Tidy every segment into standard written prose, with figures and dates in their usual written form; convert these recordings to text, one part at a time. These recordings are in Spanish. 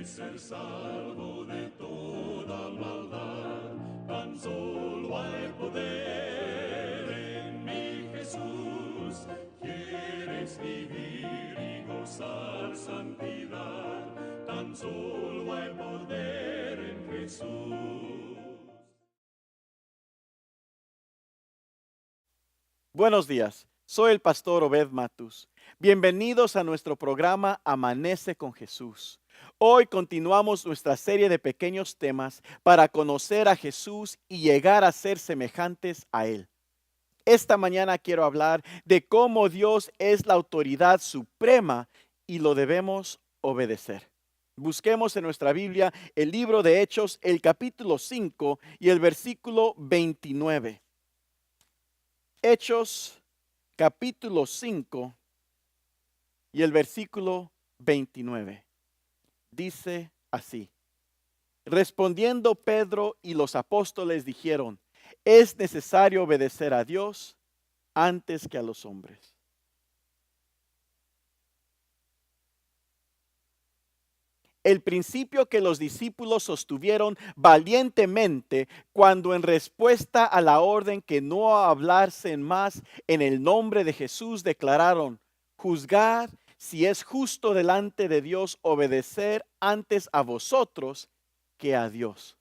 ser salvo de toda maldad. Tan solo hay poder en mi Jesús. ¿Quieres vivir y gozar santidad? Tan solo hay poder en Jesús. Buenos días, soy el pastor Obed Matus. Bienvenidos a nuestro programa Amanece con Jesús. Hoy continuamos nuestra serie de pequeños temas para conocer a Jesús y llegar a ser semejantes a Él. Esta mañana quiero hablar de cómo Dios es la autoridad suprema y lo debemos obedecer. Busquemos en nuestra Biblia el libro de Hechos, el capítulo 5 y el versículo 29. Hechos capítulo 5 y el versículo 29. Dice así: respondiendo Pedro y los apóstoles dijeron: es necesario obedecer a Dios antes que a los hombres. El principio que los discípulos sostuvieron valientemente cuando en respuesta a la orden que no hablasen más en el nombre de Jesús declararon: juzgad si es justo delante de Dios obedecer antes a vosotros que a Dios.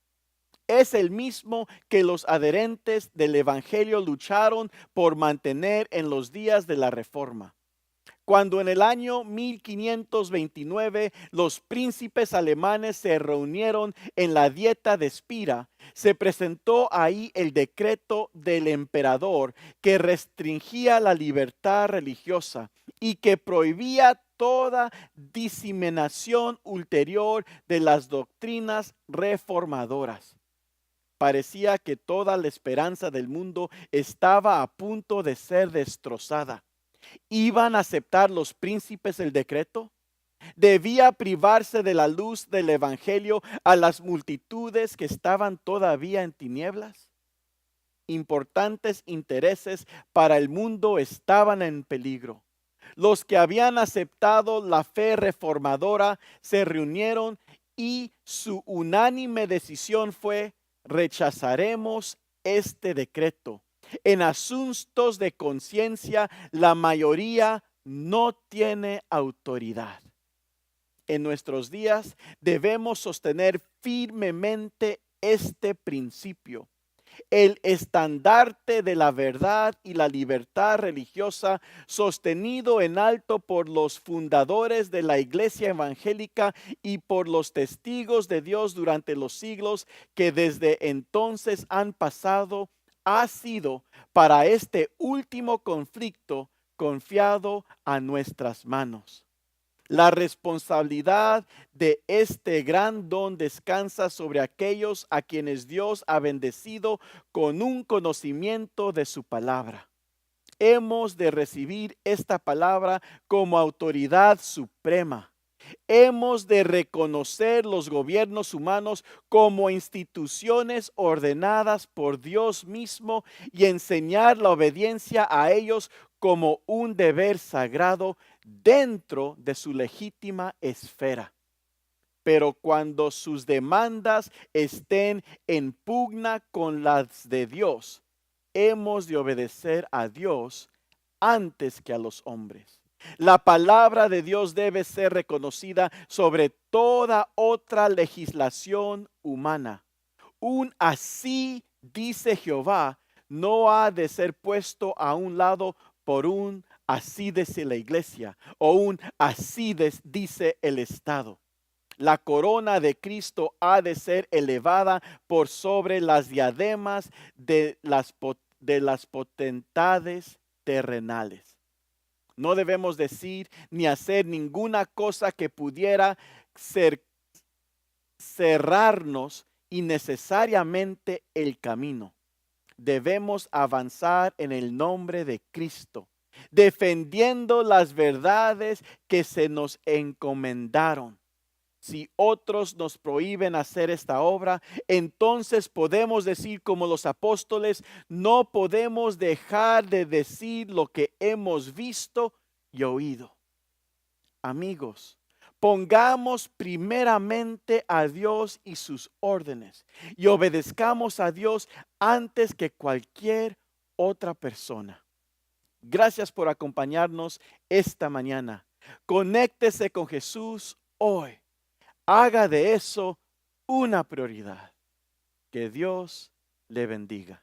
Es el mismo que los adherentes del Evangelio lucharon por mantener en los días de la Reforma. Cuando en el año 1529 los príncipes alemanes se reunieron en la Dieta de Spira, se presentó ahí el decreto del emperador que restringía la libertad religiosa y que prohibía toda diseminación ulterior de las doctrinas reformadoras. Parecía que toda la esperanza del mundo estaba a punto de ser destrozada. ¿Iban a aceptar los príncipes el decreto? ¿Debía privarse de la luz del evangelio a las multitudes que estaban todavía en tinieblas? Importantes intereses para el mundo estaban en peligro. Los que habían aceptado la fe reformadora se reunieron y su unánime decisión fue: rechazaremos este decreto. En asuntos de conciencia, la mayoría no tiene autoridad. En nuestros días debemos sostener firmemente este principio. El estandarte de la verdad y la libertad religiosa, sostenido en alto por los fundadores de la iglesia evangélica y por los testigos de Dios durante los siglos que desde entonces han pasado, ha sido para este último conflicto confiado a nuestras manos. La responsabilidad de este gran don descansa sobre aquellos a quienes Dios ha bendecido con un conocimiento de su palabra. Hemos de recibir esta palabra como autoridad suprema. Hemos de reconocer los gobiernos humanos como instituciones ordenadas por Dios mismo y enseñar la obediencia a ellos como un deber sagrado dentro de su legítima esfera. Pero cuando sus demandas estén en pugna con las de Dios, hemos de obedecer a Dios antes que a los hombres. La palabra de Dios debe ser reconocida sobre toda otra legislación humana. Un así dice Jehová no ha de ser puesto a un lado por un así dice la iglesia o un así dice el Estado. La corona de Cristo ha de ser elevada por sobre las diademas de las potestades terrenales. No debemos decir ni hacer ninguna cosa que pudiera cerrarnos innecesariamente el camino. Debemos avanzar en el nombre de Cristo, defendiendo las verdades que se nos encomendaron. Si otros nos prohíben hacer esta obra, entonces podemos decir como los apóstoles: no podemos dejar de decir lo que hemos visto y oído. Amigos, Pongamos primeramente a Dios y sus órdenes y obedezcamos a Dios antes que cualquier otra persona. Gracias por acompañarnos esta mañana. Conéctese con Jesús hoy. Haga de eso una prioridad. Que Dios le bendiga.